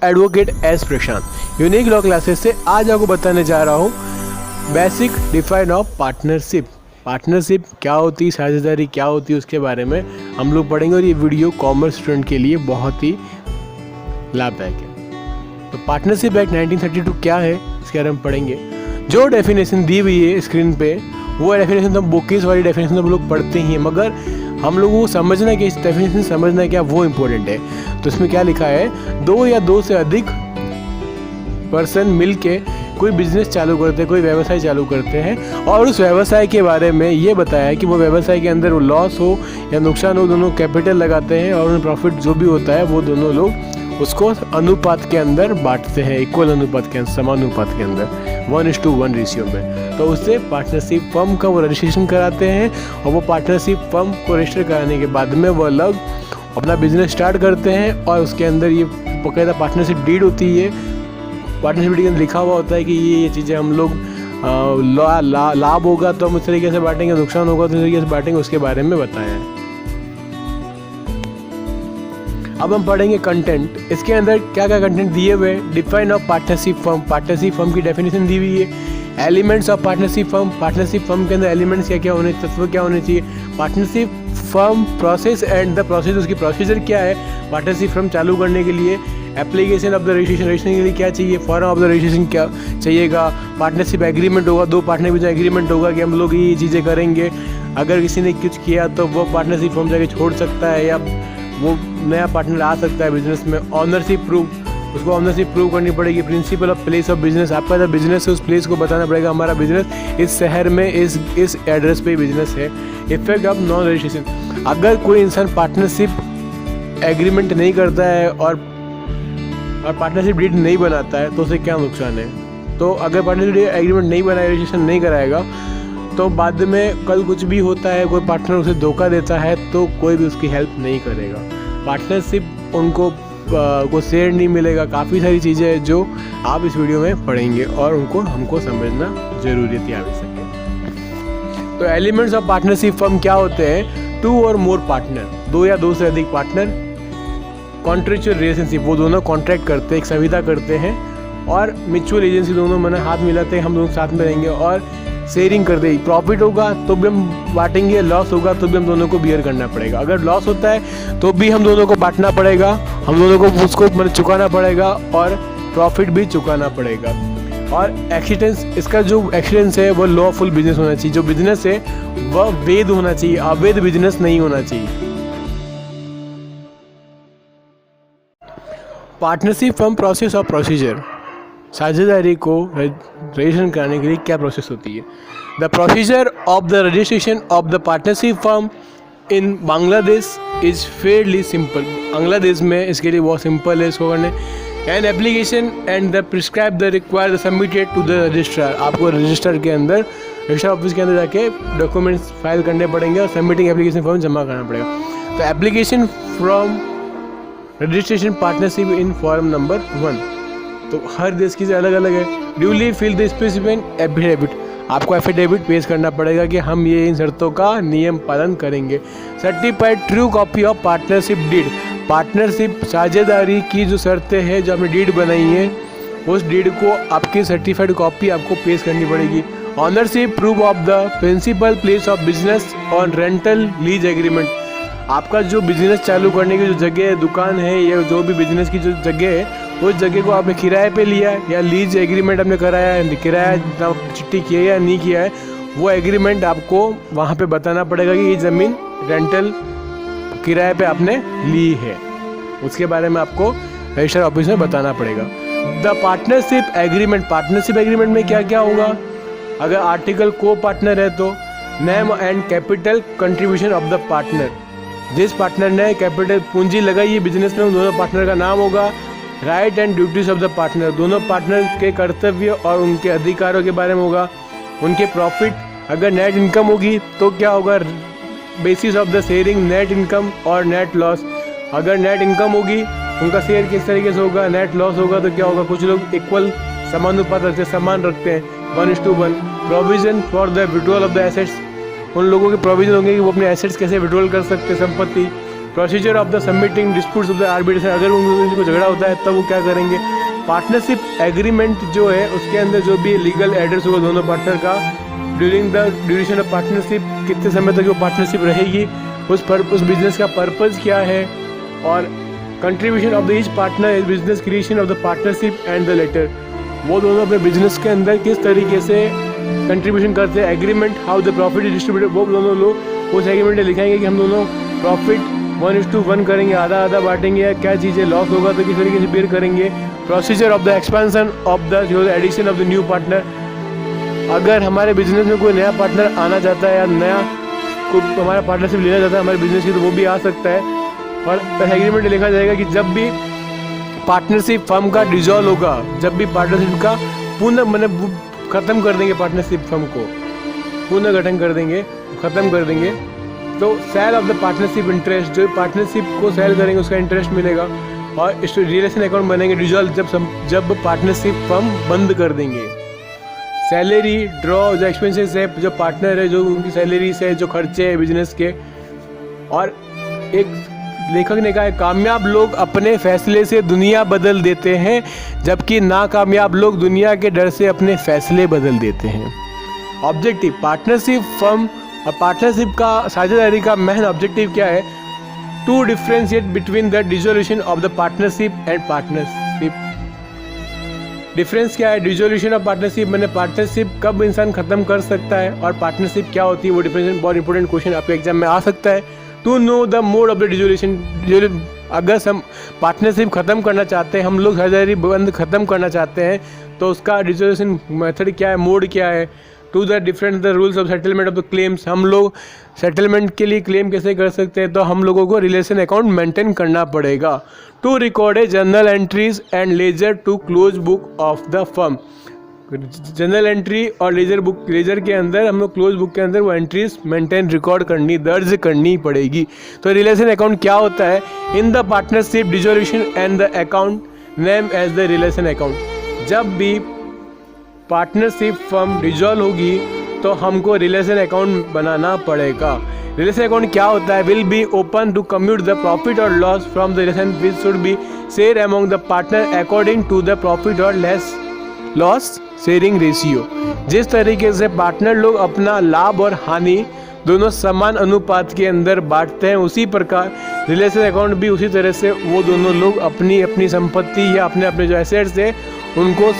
Advocate S प्रशांत। Unique law classes से आज आपको बताने जा रहा हूँ basic define of partnership. Partnership क्या होती है, साझेदारी क्या होती है, उसके बारे में हम लोग पढ़ेंगे और ये वीडियो कॉमर्स स्टूडेंट के लिए बहुत ही लाभदायक है। तो पार्टनरशिप एक्ट 1932 क्या है इसके बारे में पढ़ेंगे। जो डेफिनेशन दी हुई है स्क्रीन पे वो डेफिनेशन तो बुकिस वाली डेफिनेशन हम लोग पढ़ते ही हैं, मगर हम लोगों को समझना कि इस डेफिनेशन समझना क्या वो इम्पोर्टेंट है। तो इसमें क्या लिखा है, दो या दो से अधिक पर्सन मिलके कोई बिजनेस चालू करते हैं, कोई व्यवसाय चालू करते हैं और उस व्यवसाय के बारे में ये बताया है कि वो व्यवसाय के अंदर वो लॉस हो या नुकसान हो, दोनों कैपिटल लगाते हैं और उन्हें प्रॉफिट जो भी होता है वो दोनों लोग उसको अनुपात के अंदर बांटते हैं, इक्वल अनुपात के अंदर, समानुपात के अंदर 1:1 रेशियो में। तो उससे पार्टनरशिप फर्म का वो रजिस्ट्रेशन कराते हैं और वो पार्टनरशिप फर्म को रजिस्टर कराने के बाद में वो लोग अपना बिजनेस स्टार्ट करते हैं और उसके अंदर ये बकायदा पार्टनरशिप डीड होती है। पार्टनरशिप डीड के अंदर लिखा हुआ होता है कि ये चीज़ें हम लोग लाभ होगा तो हम उस तरीके से बांटेंगे, नुकसान होगा तो उस तरीके से बांटेंगे, उसके बारे में बताया है। अब हम पढ़ेंगे कंटेंट। इसके अंदर क्या क्या कंटेंट दिए हुए हैं। Define of partnership firm, partnership firm की डेफिनेशन दी हुई है। Elements of partnership firm, partnership firm के अंदर एलिमेंट्स क्या क्या होने, तत्व क्या होने चाहिए। Partnership firm process and the process, उसकी प्रोसीजर क्या है पार्टनरशिप फर्म चालू करने के लिए। Application of the registration, registration के लिए क्या चाहिए, फॉर्म ऑफ द रजिस्ट्रेशन क्या चाहिएगा। पार्टनरशिप एग्रीमेंट होगा, दो पार्टनर के बीच एग्रीमेंट होगा कि हम लोग ये चीज़ें करेंगे। अगर किसी ने कुछ किया तो वो पार्टनरशिप फर्म जाके छोड़ सकता है या वो नया पार्टनर आ सकता है बिजनेस में। ऑनरशिप प्रूफ, उसको ऑनरशिप प्रूव करनी पड़ेगी। Principle of place of business, आपका जो बिजनेस है उस प्लेस को बताना पड़ेगा, हमारा बिजनेस इस शहर में इस एड्रेस पे बिजनेस है। इफेक्ट ऑफ नॉन रजिस्ट्रेशन, अगर कोई इंसान पार्टनरशिप एग्रीमेंट नहीं करता है और पार्टनरशिप डीड नहीं बनाता है तो उसे क्या नुकसान है। तो अगर पार्टनरशिप एग्रीमेंट नहीं बनाए, रजिस्ट्रेशन नहीं कराएगा तो बाद में कल कुछ भी होता है, कोई पार्टनर उसे धोखा देता है तो कोई भी उसकी हेल्प नहीं करेगा। पार्टनरशिप उनको को शेयर नहीं मिलेगा। काफ़ी सारी चीज़ें हैं जो आप इस वीडियो में पढ़ेंगे और उनको हमको समझना ज़रूरी है, आवश्यक है। तो एलिमेंट्स ऑफ पार्टनरशिप फर्म क्या होते हैं। 2 और मोर पार्टनर, 2 या 2 से अधिक पार्टनर। कॉन्ट्रेक्चुअल रिलेशनशिप, वो दोनों कॉन्ट्रैक्ट करते हैं, एक संविदा करते हैं और म्यूचुअल एजेंसी, दोनों मैंने हाथ मिलाते हैं, हम दोनों साथ में रहेंगे और शेयरिंग करते हैं। प्रॉफिट होगा तो भी हम बांटेंगे, लॉस होगा तो भी हम दोनों को बियर करना पड़ेगा। अगर लॉस होता है तो भी हम दोनों को बांटना पड़ेगा, हम दोनों को उसको चुकाना पड़ेगा और प्रॉफिट भी चुकाना पड़ेगा। और एक्सीडेंस, इसका जो एक्सीडेंस है वो लॉफुल बिजनेस होना चाहिए। जो बिजनेस है वह वैध होना चाहिए, अवैध बिजनेस नहीं होना चाहिए। पार्टनरशिप फर्म प्रोसेस और प्रोसीजर, साझेदारी को रजिस्ट्रेशन कराने के लिए क्या प्रोसेस होती है। The procedure of the registration of the partnership firm in Bangladesh is fairly simple. Bangladesh में इसके लिए बहुत सिंपल है इसको करने। And application and the prescribe the require the submitted to the registrar, आपको रजिस्टर के अंदर, रजिस्टर ऑफिस के अंदर जाके डॉक्यूमेंट्स फाइल करने पड़ेंगे और सबमिटिंग एप्लीकेशन फॉर्म जमा करना पड़ेगा। तो application from registration partnership in form number 1, तो हर देश की अलग अलग है। Duly fill the specific affidavit, आपको एफिडेविट पेश करना पड़ेगा कि हम ये इन शर्तों का नियम पालन करेंगे। Certified true copy of partnership deed, partnership साझेदारी की जो शर्तें हैं जो आपने डीड बनाई है उस डीड को आपकी सर्टिफाइड कॉपी आपको पेश करनी पड़ेगी। Ownership proof of the principal place of business on rental lease agreement, आपका जो बिजनेस चालू करने की जो जगह है, दुकान है या जो भी बिजनेस की जो जगह है उस जगह को आपने किराए पे लिया है या लीज एग्रीमेंट आपने कराया है, किराया चिट्ठी किया है या नहीं किया है, वो एग्रीमेंट आपको वहाँ पे बताना पड़ेगा कि ये ज़मीन रेंटल किराए पे आपने ली है। उसके बारे में आपको रजिस्टर ऑफिस में बताना पड़ेगा। The partnership agreement, partnership agreement में क्या क्या होगा। अगर आर्टिकल को पार्टनर है तो name and capital contribution of the partner, जिस पार्टनर ने कैपिटल पूंजी लगाई है बिजनेस में उन दोनों पार्टनर का नाम होगा। Right and duties of the partner, दोनों पार्टनर के कर्तव्य और उनके अधिकारों के बारे में होगा। उनके प्रॉफिट, अगर नेट इनकम होगी तो क्या होगा, basis of the sharing net income और नेट लॉस। अगर नेट इनकम होगी उनका शेयर किस तरीके से होगा, नेट लॉस होगा तो क्या होगा, कुछ लोग इक्वल समानुपात रखते हैं, समान रखते हैं 1:1। Provision for the withdrawal of the assets, उन लोगों के प्रोविजन होंगे कि वो अपने एसेट्स कैसे विड्रॉल कर सकते हैं, संपत्ति। Procedure of the submitting disputes of the arbitration, अगर उनको झगड़ा होता है तब वो क्या करेंगे। पार्टनरशिप एग्रीमेंट जो है उसके अंदर जो भी लीगल एड्रेस होगा दोनों पार्टनर का during the duration of partnership, कितने समय तक वो पार्टनरशिप रहेगी, उस बिजनेस का पर्पज़ क्या है, और contribution of the each partner is business creation of the partnership and the letter, वो दोनों अपने बिजनेस के अंदर किस तरीके से कंट्रीब्यूशन करते हैं। Agreement how the profit is distributed, वो दोनों लोग उस एग्रीमेंट में लिखाएंगे कि हम दोनों प्रॉफिट 1:1 करेंगे, आधा आधा बांटेंगे, या क्या चीज़ें लॉस होगा तो किस तरीके से बेयर करेंगे। Procedure of the expansion of the addition of the new partner, अगर हमारे बिजनेस में कोई नया पार्टनर आना चाहता है या नया कोई हमारा पार्टनरशिप लेना चाहता है हमारे बिजनेस की, तो वो भी आ सकता है। और एग्रीमेंट लिखा जाएगा कि जब भी पार्टनरशिप फर्म का डिजॉल्व होगा, जब भी पार्टनरशिप का पुनः मतलब ख़त्म कर देंगे, पार्टनरशिप फर्म को पुनः गठन कर देंगे, ख़त्म कर देंगे, तो sale of the partnership interest, जो पार्टनरशिप को सेल करेंगे उसका इंटरेस्ट मिलेगा। और रिलेशन अकाउंट बनेंगे डिजॉल्व जब पार्टनरशिप फर्म बंद कर देंगे। सैलरी ड्रॉ, जो एक्सपेंसेस है, जो पार्टनर है, जो उनकी सैलरीज है, जो खर्चे हैं बिजनेस के। और एक लेखक ने कहा है, कामयाब लोग अपने फैसले से दुनिया बदल देते हैं, जबकि नाकामयाब लोग दुनिया के डर से अपने फैसले बदल देते हैं। ऑब्जेक्टिव, पार्टनरशिप फर्म और पार्टनरशिप का साझेदारी का मेन ऑब्जेक्टिव क्या है? To differentiate between the dissolution of the partnership and partnership. Difference क्या है? डिसोल्यूशन ऑफ पार्टनरशिप मैंने पार्टनरशिप कब इंसान खत्म कर सकता है और पार्टनरशिप क्या होती है, वो डिफरेंस बहुत इंपॉर्टेंट क्वेश्चन आपके एग्जाम में आ सकता है। To know the mode of the dissolution, अगर हम पार्टनरशिप ख़त्म करना चाहते हैं, हम लोग साझेदारी बंद ख़त्म करना चाहते हैं, तो उसका डिसोल्यूशन मेथड क्या है, मोड क्या है। To the different the rules of settlement of the claims, हम लोग सेटलमेंट के लिए क्लेम कैसे कर सकते हैं, तो हम लोगों को रिलेशन अकाउंट मेंटेन करना पड़ेगा। To record a journal entries and ledger to close book of the firm, general entry और लेजर के अंदर हम लोग क्लोज बुक के अंदर वो एंट्रीज मेंटेन रिकॉर्ड करनी, दर्ज करनी पड़ेगी। तो रिलेशन अकाउंट क्या होता है? In the partnership dissolution and the account name as the relation account. जब भी पार्टनरशिप फर्म डिसॉल्व होगी तो हमको रिलेशन अकाउंट बनाना पड़ेगा। रिलेशन अकाउंट क्या होता है? Will be open to commute the profit और loss from the relation which should be share among the partner according to the profit और लॉस शेयरिंग रेशियो। जिस तरीके से पार्टनर लोग अपना लाभ और हानि दोनों समान अनुपात के अंदर बांटते हैं, उसी प्रकार रिलेशन अकाउंट भी उसी तरह से वो दोनों लोग अपनी अपनी संपत्ति या अपने अपने जो एसेट्स है उनको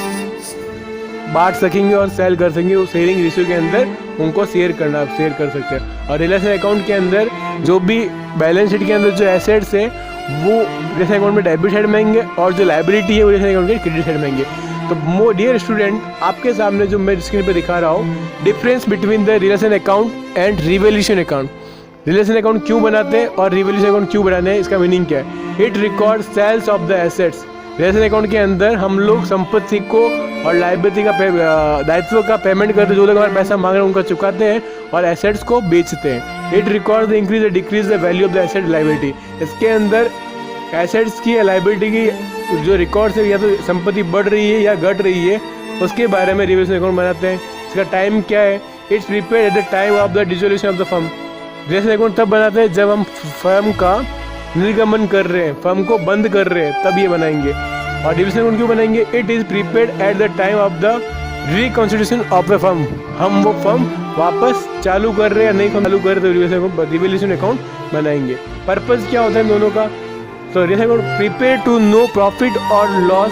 बांट सकेंगे और सेल कर सकेंगे। उस शेयरिंग रेशियो के अंदर उनको शेयर कर सकते हैं। और रिलेशन अकाउंट के अंदर जो भी बैलेंस शीट के अंदर जो एसेट्स है वो रिलेशन अकाउंट में डेबिट साइड में आएंगे और जो लायबिलिटी है वो रिलेशन अकाउंट के क्रेडिट साइड में आएंगे। तो डियर स्टूडेंट, आपके सामने जो मैं स्क्रीन पे दिखा रहा हूँ, difference between the relation account and revolution account. Realisation account क्यों बनाते हैं और रिवोल्यूशन अकाउंट क्यों बनाते हैं, इसका मीनिंग क्या है? It record sales of the assets. Relation account के अंदर हम लोग संपत्ति को और लायबिलिटी का दायित्व का पेमेंट करते, जो लोग हमारा पैसा मांग रहे हैं उनका चुकाते हैं और एसेट्स को बेचते हैं। It record the increase the decrease the value of the asset liability. इसके अंदर एसेट्स की या लायबिलिटी की जो रिकॉर्ड्स है, या तो संपत्ति बढ़ रही है या घट रही है, उसके बारे में रिवोल्यूशन अकाउंट बनाते हैं। इसका टाइम क्या है? It's prepared eight the time of the dissolution of the firm. Revolution account तब बनाते हैं जब हम फर्म का निर्गमन कर रहे हैं, फर्म को बंद कर रहे हैं, तब ये बनाएंगे। और डिविजन अकाउंट क्यों बनाएंगे? It is prepared eight the time of the reconstitution of the firm. हम वो फर्म वापस चालू कर रहे हैं या नहीं चालू कर रहे, तो रिवोल्यूशन अकाउंट बनाएंगे। पर्पज़ क्या होता है दोनों का? तो relation account prepare to know profit और loss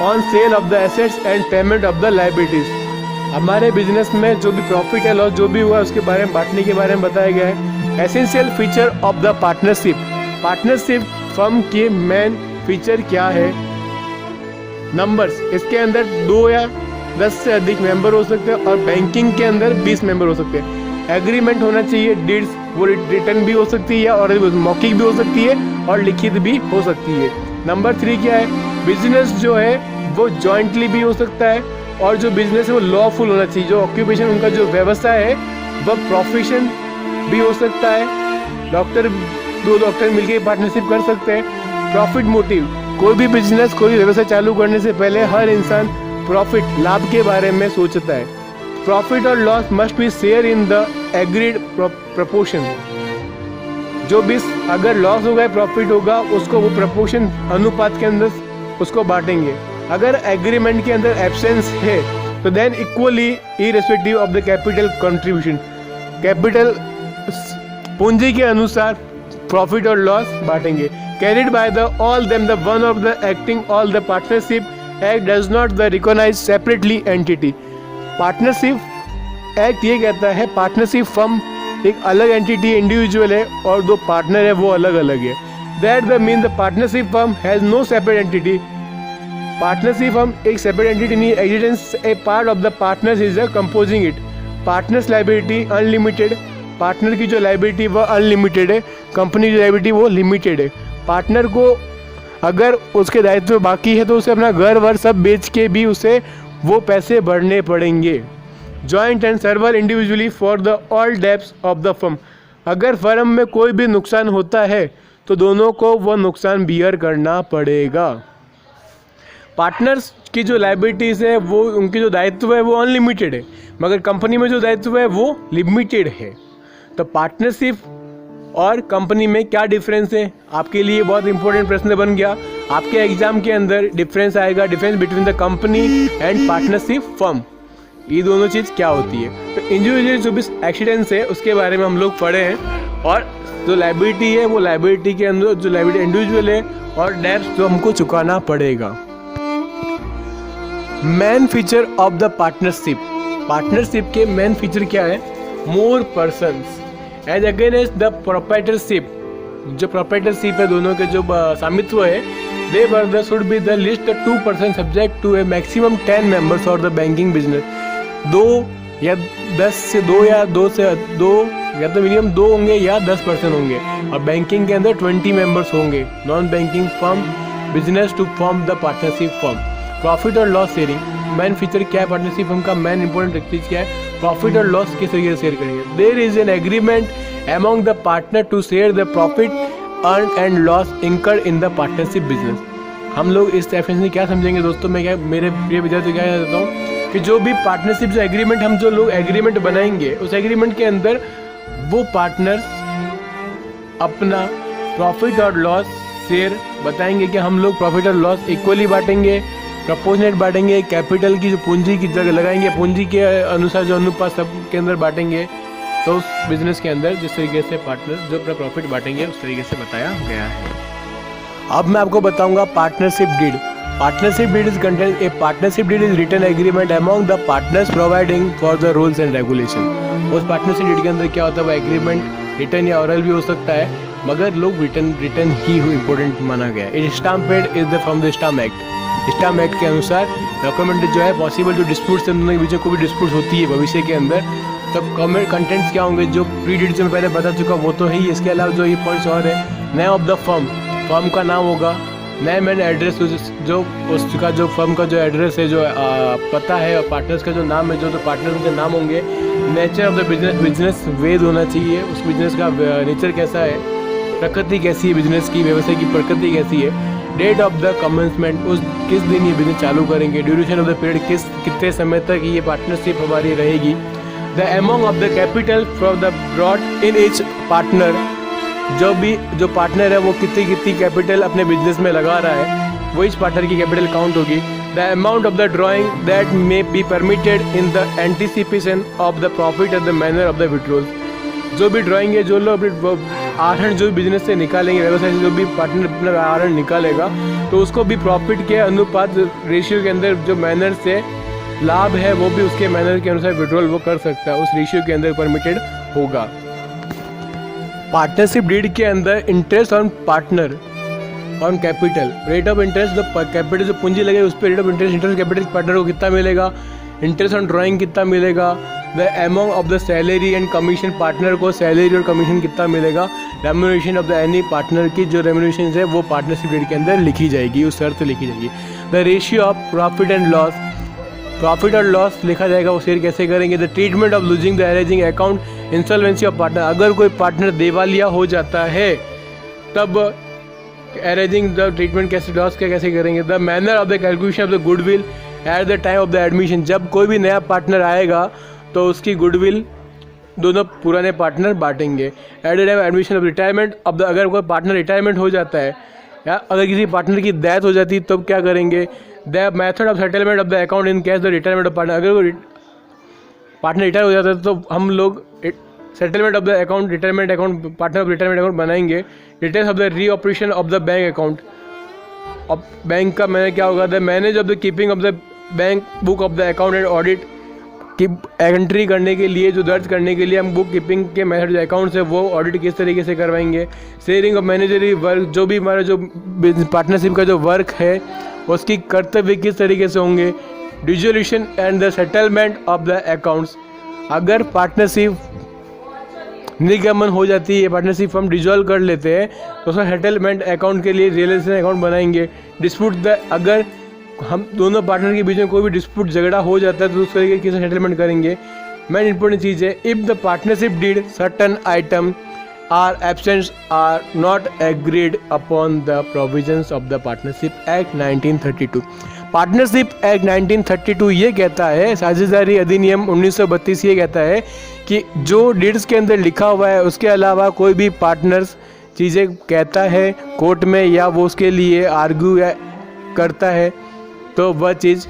on sale of the assets and payment of the liabilities. हमारे बिजनेस में जो भी प्रॉफिट या लॉस जो भी हुआ उसके बारे में बांटने के बारे में बताया गया है। Essential feature of the partnership. Partnership firm के मेन फीचर क्या है? नंबर्स, इसके अंदर 2 या 10 से अधिक मेंबर हो सकते हैं और बैंकिंग के अंदर 20 मेंबर हो सकते हैं। एग्रीमेंट होना चाहिए, डीड्स वो रिटर्न भी हो सकती है और मौखिक भी हो सकती है और लिखित भी हो सकती है। नंबर 3 क्या है? बिजनेस जो है वो जॉइंटली भी हो सकता है और जो बिजनेस है वो लॉफुल होना चाहिए। जो ऑक्यूपेशन उनका जो व्यवसाय है वह प्रोफेशन भी हो सकता है। 2 डॉक्टर मिलकर पार्टनरशिप कर सकते हैं। प्रॉफिट मोटिव, कोई भी बिजनेस कोई व्यवसाय चालू करने से पहले हर इंसान प्रॉफिट लाभ के बारे में सोचता है। प्रॉफिट और loss must be share in the agreed proportion. जो भी अगर लॉस होगा या प्रॉफिट होगा उसको वो प्रपोर्शन अनुपात के अंदर उसको बांटेंगे। अगर एग्रीमेंट के अंदर एब्सेंस है तो then equally irrespective of the capital contribution, capital पूंजी के अनुसार प्रॉफिट और लॉस बांटेंगे। Carried by the all them the one of the acting all the partnership act does not the recognize separately entity. Partnership act ये कहता है partnership firm एक अलग एंटिटी इंडिविजुअल है और दो पार्टनर है वो अलग अलग है। That the mean the partnership firm has no separate entity. Partnership firm एक सेपरेट एंटिटी नहीं, existence a part of the partners is composing it. Partners liability unlimited, partner की जो लाइबिलिटी वह अनलिमिटेड है, कंपनी की लाइबिलिटी वो limited है। Partner को अगर उसके दायित्व बाकी है तो उसे अपना घर वर सब बेच के भी उसे वो पैसे भरने पड़ेंगे। Joint and server individually for the all debts of the firm. अगर फर्म में कोई भी नुकसान होता है तो दोनों को वो नुकसान बियर करना पड़ेगा। पार्टनर्स की जो लाइबिलिटीज़ है वो उनकी जो दायित्व है वो अनलिमिटेड है, मगर कंपनी में जो दायित्व है वो लिमिटेड है। तो पार्टनरशिप और कंपनी में क्या डिफरेंस है, आपके लिए बहुत इंपॉर्टेंट प्रश्न बन गया। आपके एग्जाम के अंदर डिफरेंस आएगा, difference between the company and partnership firm, ये दोनों चीज़ क्या होती है। तो इंडिविजुअल जो भी एक्सीडेंट्स है उसके बारे में हम लोग पढ़े हैं, और जो लाइबिलिटी है वो लाइबिलिटी के अंदर जो लाइबिलिटी इंडिविजुअल है और डेब्ट्स जो हमको चुकाना पड़ेगा। Main feature of the partnership, partnership के मेन फीचर क्या है, more persons as against the proprietorship. जो प्रोप्राइटरशिप है दोनों के जो स्वामित्व है, there should be the least 2% subject to a maximum 10 members और द बैंकिंग बिजनेस। 2 या 10 से 2 या 2 से 2 या तो मिनिमम 2 होंगे या 10% होंगे, और बैंकिंग के अंदर 20 मेंबर्स होंगे। Non banking firm business to form the partnership firm. Profit और लॉस शेयरिंग, मेन फीचर क्या है पार्टनरशिप फर्म का, मेन इंपॉर्टेंट चीज़ क्या है, प्रॉफिट और लॉस किस तरीके से शेयर करेंगे। There is an agreement among the partner to share the profit earn and loss incurred in the partnership business. हम लोग इस डेफिनेशन से क्या समझेंगे दोस्तों, मैं क्या मेरे प्रिय विद्यार्थी क्या कहता हूँ कि जो भी पार्टनरशिप जो एग्रीमेंट हम जो लोग एग्रीमेंट बनाएंगे उस एग्रीमेंट के अंदर वो पार्टनर्स अपना प्रॉफिट और लॉस शेयर बताएंगे कि हम लोग प्रॉफिट और लॉस इक्वली बांटेंगे, प्रपोर्शनेट बांटेंगे, कैपिटल की जो पूंजी की जगह लगाएंगे पूंजी के अनुसार जो अनुपात सब के अंदर बांटेंगे। तो उस बिजनेस के अंदर जिस तरीके से पार्टनर जो अपना प्रॉफिट बांटेंगे उस तरीके से बताया गया है। अब मैं आपको बताऊंगा partnership deed. Partnership deed is content a partnership deed is written agreement among the partners providing for the rules and regulation. उस पार्टनरशिप डीड के अंदर क्या होता है, वो एग्रीमेंट रिटन या ओरल भी हो सकता है, मगर लोग रिटन ही इंपॉर्टेंट माना गया। It stamped is the from the stamp act. Stamp act के अनुसार डॉक्यूमेंट जो है पॉसिबल जो डिस्प्यूट्स दोनों के बीच में कोई भी डिस्प्यूट होती है भविष्य के अंदर, तब कमेंट कंटेंट्स क्या होंगे जो प्री डीड जो मैं पहले बता चुका वो तो है ही। इसके अलावा जो ये पॉइंट्स और है, name of the firm, firm का नाम होगा, नेम एंड एड्रेस जो उसका जो फर्म का जो एड्रेस है जो पता है, और पार्टनर्स का जो नाम है जो पार्टनर के नाम होंगे। Nature of the business, business वेद होना चाहिए, उस बिजनेस का नेचर कैसा है, प्रकृति कैसी है बिजनेस की, व्यवसाय की प्रकृति कैसी है। डेट ऑफ द कमेंसमेंट, उस किस दिन ये बिजनेस चालू करेंगे। ड्यूरेशन ऑफ द पीरियड, कितने समय तक ये पार्टनरशिप हमारी रहेगी। The amount of the capital from the broad in each partner, जो पार्टनर है वो कितनी कैपिटल अपने बिजनेस में लगा रहा है वो इस पार्टनर की कैपिटल काउंट होगी। The amount of the drawing that may be permitted in the anticipation of the profit and the manner of the withdrawal. जो भी ड्राइंग है, जो लोग आहरण जो बिजनेस से निकालेंगे, व्यवसाय से जो भी पार्टनर अपना आहरण निकालेगा तो उसको भी प्रॉफिट के अनुपात रेशियो के अंदर जो मैनर से लाभ है वो भी उसके मैनर के अनुसार विड्रॉल वो कर सकता है, उस रेशियो के अंदर परमिटेड होगा। पार्टनरशिप डीड के अंदर interest on partner on capital, rate of interest जो कैपिटल जो पूंजी लगे उस पर rate of interest capital partner को कितना मिलेगा, इंटरेस्ट ऑन ड्राइंग कितना मिलेगा, the amount of the salary and commission, partner को सैलरी और कमीशन कितना मिलेगा, remuneration of the any partner की जो रेम्यूनरेशन है वो पार्टनरशिप डीड के अंदर लिखी जाएगी, उस शर्त लिखी जाएगी। The ratio of profit and loss, profit और लॉस लिखा जाएगा, वो शेयर कैसे करेंगे। The treatment of losing the arising account insolvency of partner, अगर कोई पार्टनर दिवालिया हो जाता है तब अरेजिंग द ट्रीटमेंट कैसे लॉस का कैसे करेंगे। The manner of the calculation of the goodwill at the time of the admission, जब कोई भी नया पार्टनर आएगा तो उसकी गुडविल दोनों पुराने पार्टनर बांटेंगे। Eight the time admission of retirement of the, अगर कोई पार्टनर रिटायरमेंट हो जाता है या अगर किसी पार्टनर की डेथ हो जाती है तब क्या करेंगे? The method of settlement of the account in case the retirement of partner, अगर वो पार्टनर रिटायर हो जाता है तो हम लोग settlement of the account, retirement account, partner of retirement account बनाएंगे। Details of the reoperation of the bank account, अब बैंक का मैंने क्या होगा? The manage of the keeping of the bank book of the account and audit, की entry करने के लिए, जो दर्ज करने के लिए हम बुक कीपिंग के मेथड जो अकाउंट्स है वो ऑडिट किस तरीके से करवाएंगे। शेयरिंग ऑफ मैनेजरी वर्क, जो भी हमारा जो पार्टनरशिप का जो वर्क है उसकी कर्तव्य किस तरीके से होंगे। Dissolution and the settlement of the accounts, अगर पार्टनरशिप निर्गमन हो जाती है, पार्टनरशिप हम डिजोल्व कर लेते हैं तो उसका सेटलमेंट अकाउंट के लिए रियलाइजेशन अकाउंट बनाएंगे। डिस्प्यूट द, अगर हम दोनों पार्टनर के बीच में कोई भी डिस्प्यूट झगड़ा हो जाता है तो उस तरीके किसे सेटलमेंट करेंगे। मेन इंपॉर्टेंट चीज़ है, if the partnership deed certain item are absent are not agreed upon the provisions of the partnership act 1932। Partnership act 1932 ये कहता है, साझेदारी अधिनियम 1932 ये कहता है कि जो डीड्स के अंदर लिखा हुआ है उसके अलावा कोई भी पार्टनर्स चीज़ें कहता है कोर्ट में या वो उसके लिए आर्ग्यू करता है तो वह चीज़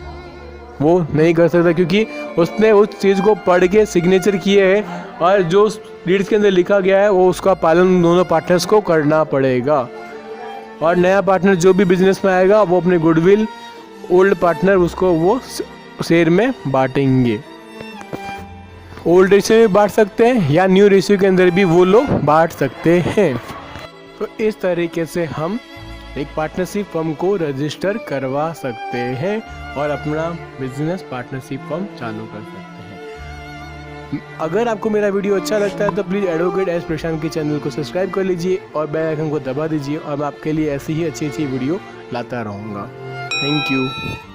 वो नहीं कर सकता, क्योंकि उसने उस चीज़ को पढ़ के सिग्नेचर किए हैं और जो डीड्स के अंदर लिखा गया है वो उसका पालन दोनों पार्टनर्स को करना पड़ेगा। और नया पार्टनर जो भी बिजनेस में आएगा वो अपने गुडविल ओल्ड पार्टनर उसको वो शेयर में बांटेंगे। ओल्ड रेशियो में बांट सकते हैं या न्यू रेशियो के अंदर भी वो लोग बांट सकते हैं। तो इस तरीके से हम एक पार्टनरशिप फर्म को रजिस्टर करवा सकते हैं और अपना बिजनेस पार्टनरशिप फर्म चालू कर सकते हैं। अगर आपको मेरा वीडियो अच्छा लगता है तो प्लीज़ एडवोकेट एस प्रशांत के चैनल को सब्सक्राइब कर लीजिए और बेल आइकन को दबा दीजिए और मैं आपके लिए ऐसी ही अच्छी वीडियो लाता रहूँगा। Thank you.